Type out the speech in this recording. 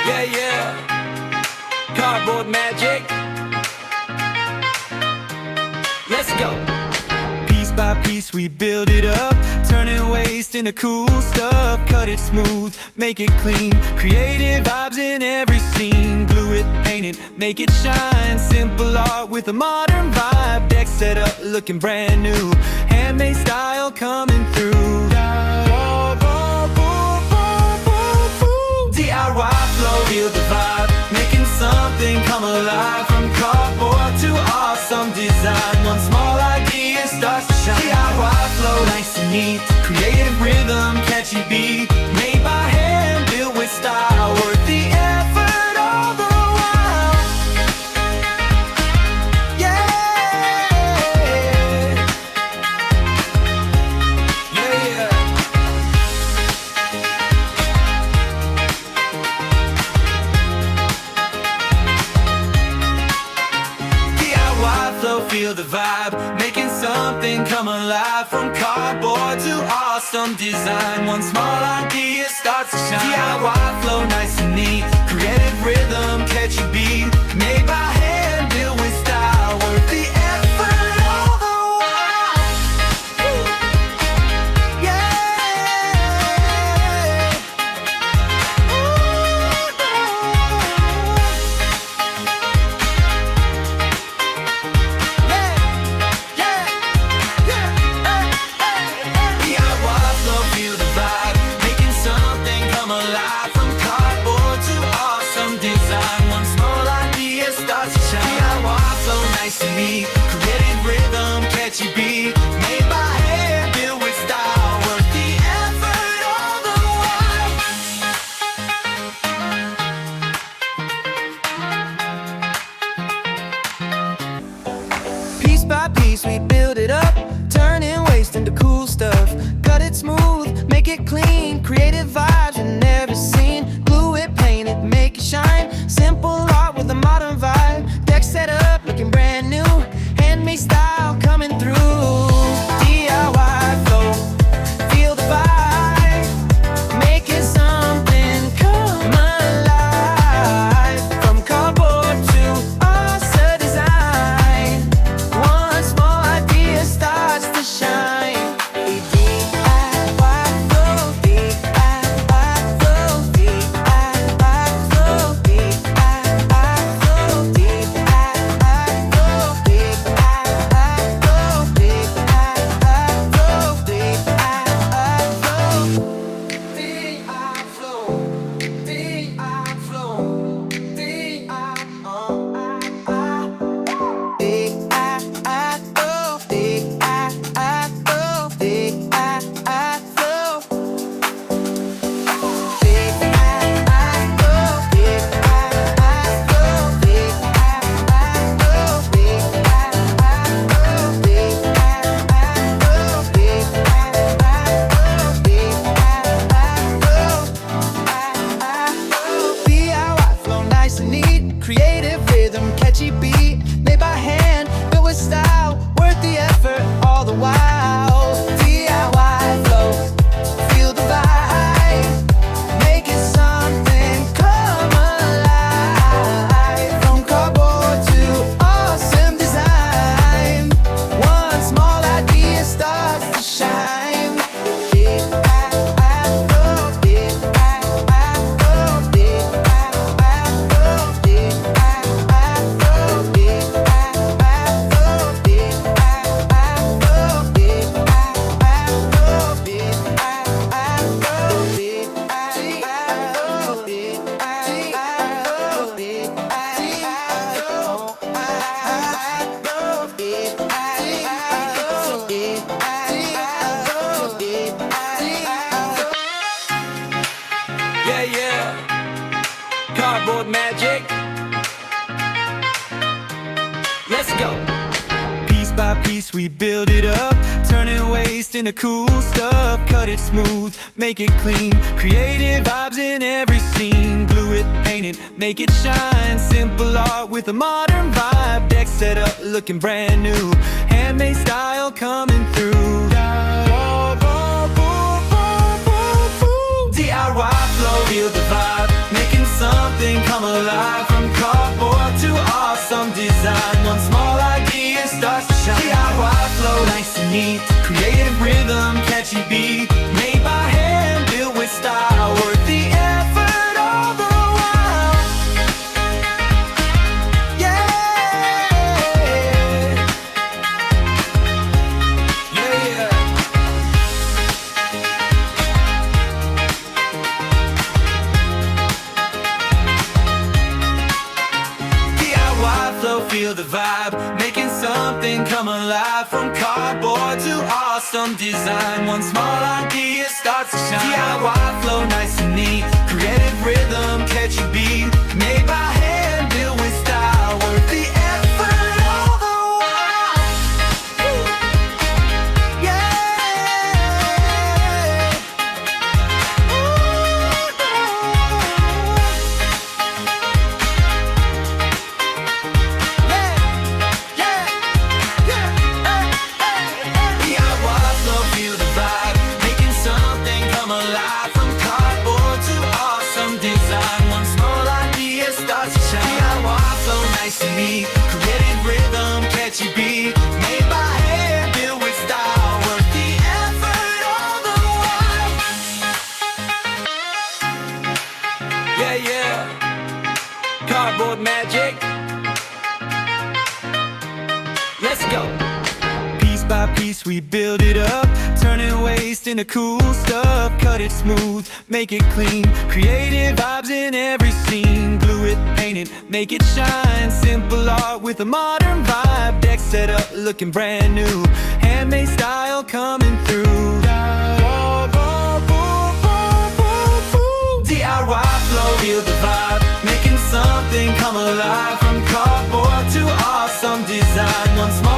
Yeah, yeah. Cardboard magic. Let's go. Piece by piece we build it up, turning waste into cool stuff. Cut it smooth, make it clean, creative vibes in every scene. Glue it, paint it, make it shine. Simple art with a modern vibe. Deck set up, looking brand new. Handmade style coming through. DIY flow, feel the vibe, making something come alive. From cardboard to awesome design, one small idea starts to shine. DIY flow, nice and neat, creative rhythm, catchy beat, made by hand, built with style, worth the effort all the while. Yeah, yeah, yeah. Flow, feel the vibe, making something come alive. From cardboard to awesome design, one small idea starts to shine. DIY flow, nice and neat, creative rhythm, catchy beat, made by hand, built with style, worth the effort all the while. Yeah. Creative rhythm, catchy beat, made by hand, built with style, worth the effort all the while. Piece by piece we build it up, turning waste into cool stuff. Cut it smooth, make it clean, creative vibes in every scene. Glue it, paint it, make it shine. Simple art with a modern vibe. Deck set up, looking brand new. Handmade style coming through. DIY flow, feel the vibe, making something come alive. From cardboard to awesome design, one small idea starts to shine. DIY flow, DIY flow, DIY flow, DIY flow, DIY flow. Creative rhythm, catchy beat, made by hand, built with style, worth the effort all the while. DIY flow, feel the vibe, making something come alive. From cardboard to awesome design, one small idea starts to shine. DIY flow, DIY flow, DIY flow. Yeah, yeah. Cardboard magic. Let's go. Piece by piece we build it up, turning waste into cool stuff. Cut it smooth, make it clean, creative vibes in every scene. Glue it, paint it, make it shine. Simple art with a modern vibe. Deck set up, looking brand new. Handmade style coming through. DIY flow, feel the vibe, making something neat. Creative rhythm, catchy beat, made by hand, built with style, worth the effort all the while. Yeah, yeah, yeah. DIY flow, feel the vibe, making something come alive. From cardboard to awesome design, one small idea starts to shine. DIY flow, nice and neat. Creative rhythm, catchy beat, made by hand, built with style, worth the effort all the while. Yeah. Creative rhythm, catchy beat, made by hand, built with style, worth the effort all the while. Yeah, yeah. Cardboard magic. Let's go. Piece by piece we build it up, turning waste into cool stuff. Cut it smooth, make it clean, creative vibes in every scene. Glue it, paint it, make it shine. Simple art with a modern vibe. Deck set up, looking brand new. Handmade style coming through. DIY flow, feel the vibe, making something come alive. From cardboard to awesome design, one small